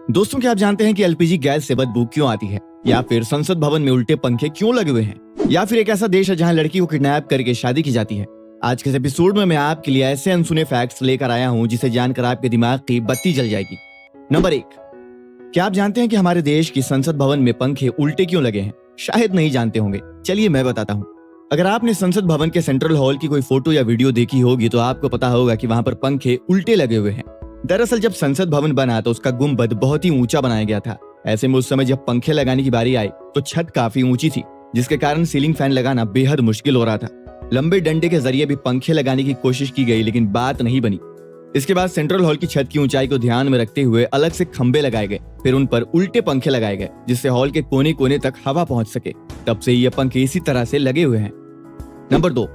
दोस्तों, क्या आप जानते हैं कि एलपीजी गैस से बदबू क्यों आती है, या फिर संसद भवन में उल्टे पंखे क्यों लगे हुए हैं, या फिर एक ऐसा देश है जहां लड़की को किडनैप करके शादी की जाती है। आज के इस एपिसोड में मैं आपके लिए ऐसे अनसुने फैक्ट्स लेकर आया हूं जिसे जानकर आपके दिमाग की बत्ती जल जाएगी। नंबर 1, क्या आप जानते हैं कि हमारे देश की संसद भवन में पंखे उल्टे क्यों लगे हैं? शायद नहीं जानते होंगे, चलिए मैं बताता हूँ। अगर आपने संसद भवन के सेंट्रल हॉल की कोई फोटो या वीडियो देखी होगी तो आपको पता होगा कि वहां पर पंखे उल्टे लगे हुए हैं। दरअसल जब संसद भवन बना तो उसका गुंबद बहुत ही ऊंचा बनाया गया था। ऐसे में उस समय जब पंखे लगाने की बारी आई तो छत काफी ऊंची थी, जिसके कारण सीलिंग फैन लगाना बेहद मुश्किल हो रहा था। लंबे डंडे के जरिए भी पंखे लगाने की कोशिश की गई, लेकिन बात नहीं बनी। इसके बाद सेंट्रल हॉल की छत की ऊंचाई को ध्यान में रखते हुए अलग से खंबे लगाए गए, फिर उन पर उल्टे पंखे लगाए गए जिससे हॉल के कोने कोने तक हवा पहुंच सके। तब से ये पंखे इसी तरह से लगे हुए हैं। नंबर 2,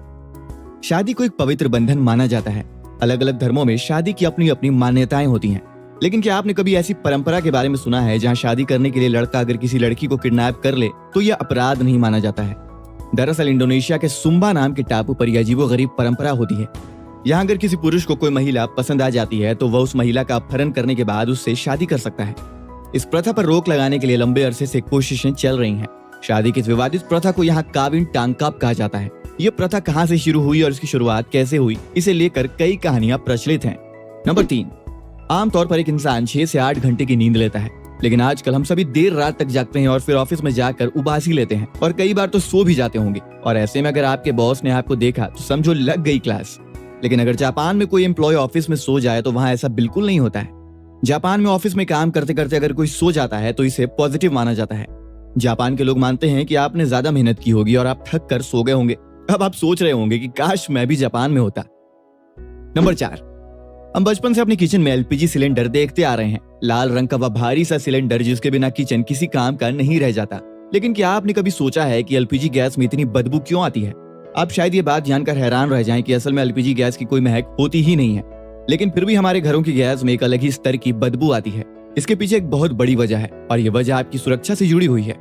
शादी को एक पवित्र बंधन माना जाता है। अलग अलग धर्मों में शादी की अपनी अपनी मान्यताएं होती हैं, लेकिन क्या आपने कभी ऐसी परंपरा के बारे में सुना है जहां शादी करने के लिए लड़का अगर किसी लड़की को किडनैप कर ले तो यह अपराध नहीं माना जाता है? दरअसल इंडोनेशिया के सुम्बा नाम के टापू पर यह अजीबोगरीब परंपरा होती है। यहाँ अगर किसी पुरुष को कोई महिला पसंद आ जाती है तो वह उस महिला का अपहरण करने के बाद उससे शादी कर सकता है। इस प्रथा पर रोक लगाने के लिए लंबे अरसे से कोशिशें चल रही हैं। शादी की इस विवादित प्रथा को यहाँ काविन टांगकाप कहा जाता है। ये प्रथा कहां से शुरू हुई और इसकी शुरुआत कैसे हुई, इसे लेकर कई कहानियां प्रचलित हैं। नंबर 3, आमतौर पर एक इंसान 6 से 8 घंटे की नींद लेता है, लेकिन आजकल हम सभी देर रात तक जागते हैं और फिर ऑफिस में जाकर उबासी लेते हैं और कई बार तो सो भी जाते होंगे। और ऐसे में अगर आपके बॉस ने आपको देखा तो समझो लग गई क्लास। लेकिन अगर जापान में कोई एम्प्लॉय ऑफिस में सो जाए तो वहां ऐसा बिल्कुल नहीं होता है। जापान में ऑफिस में काम करते करते अगर कोई सो जाता है तो इसे पॉजिटिव माना जाता है। जापान के लोग मानते हैं कि आपने ज्यादा मेहनत की होगी और आप थक कर सो गए होंगे। अब आप सोच रहे होंगे कि काश मैं भी जापान में होता। नंबर 4, हम बचपन से अपनी किचन में एलपीजी सिलेंडर देखते आ रहे हैं। लाल रंग का वह भारी सा सिलेंडर जिसके बिना किचन किसी काम का नहीं रह जाता। लेकिन क्या आपने कभी सोचा है कि एलपीजी गैस में इतनी बदबू क्यों आती है? आप शायद ये बात जानकर हैरान रह जाएं कि असल में एलपीजी गैस की कोई महक होती ही नहीं है, लेकिन फिर भी हमारे घरों की गैस में एक अलग ही स्तर की बदबू आती है। इसके पीछे एक बहुत बड़ी वजह है और ये वजह आपकी सुरक्षा से जुड़ी हुई है।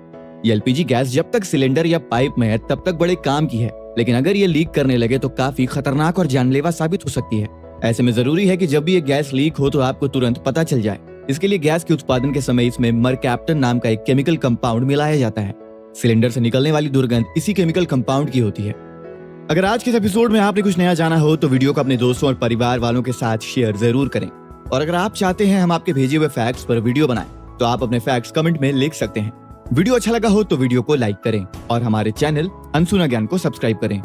ये एलपीजी गैस जब तक सिलेंडर या पाइप में है तब तक बड़े काम की है, लेकिन अगर ये लीक करने लगे तो काफी खतरनाक और जानलेवा साबित हो सकती है। ऐसे में जरूरी है कि जब भी ये गैस लीक हो तो आपको तुरंत पता चल जाए। इसके लिए गैस के उत्पादन के समय इसमें मरकैप्टन नाम का एक केमिकल कंपाउंड मिलाया जाता है। सिलेंडर से निकलने वाली दुर्गंध इसी केमिकल कंपाउंड की होती है। अगर आज के इस एपिसोड में आपने कुछ नया जाना हो तो वीडियो को अपने दोस्तों और परिवार वालों के साथ शेयर जरूर करें। और अगर आप चाहते हैं हम आपके भेजे हुए फैक्ट्स पर वीडियो बनाएं तो आप अपने फैक्ट्स कमेंट में लिख सकते हैं। वीडियो अच्छा लगा हो तो वीडियो को लाइक करें और हमारे चैनल अनसुना ज्ञान को सब्सक्राइब करें।